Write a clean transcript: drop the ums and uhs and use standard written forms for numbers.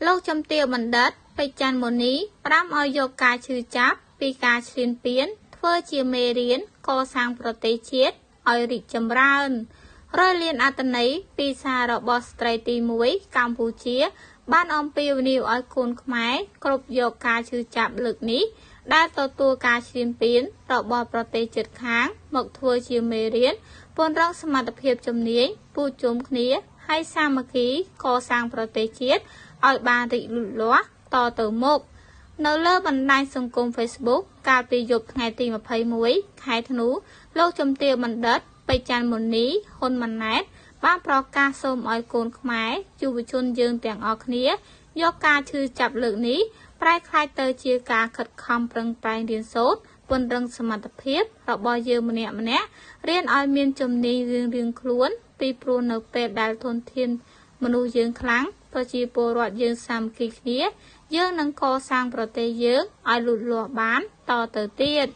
លោកចំទាវបណ្ឌិតបេចាន់មុនីប្រាំឲ្យយកការឈឺចាប់ពីការឈ្លានពានធ្វើជាមេរៀនកសាងប្រទេសជាតិឲ្យរីកចម្រើនរយលានអត្ថន័យពីសាររបស់ស្ត្រីទី1កម្ពុជាបានអំពាវនាវឲ្យកូនខ្មែរគ្រប់យកការឈឺចាប់លើកនេះដែលទទួលការឈ្លានពានរបស់ប្រទេសជិតខាងមកធ្វើជាមេរៀនពង្រឹងសមត្ថភាពជំនាញពូជជុំគ្នាហើយសាមគ្គីកសាងប្រទេសជាតិឲ្យបានរីកលូតលាស់តទៅមុខនៅលើបណ្ដាញសង្គម Facebook កាលពីយប់ថ្ងៃទី21ខែធ្នូលោកជំទាវបណ្ឌិតបេចាន់មុនីហ៊ុនម៉ាណែតបានប្រកាសសូមឲ្យកូនខ្មែរយុវជនយើងទាំងអស់គ្នាយកការឈឺចាប់លើកនេះប្រែក្លាយទៅជាការខិតខំប្រឹងប្រែងរៀនសូត្រពង្រឹងសមត្ថភាពរបស់យើងម្នាក់រៀនឲ្យមានជំនាញរៀងៗខ្លួនពីព្រោះនៅពេលដែលធនធានមនុស្សយើងខ្លាំងប្រជាពលរដ្ឋយើងសាមគ្គីគ្នាយើងនឹងកសាងប្រទេសយើងឲ្យលូតលាស់បានតទៅទៀត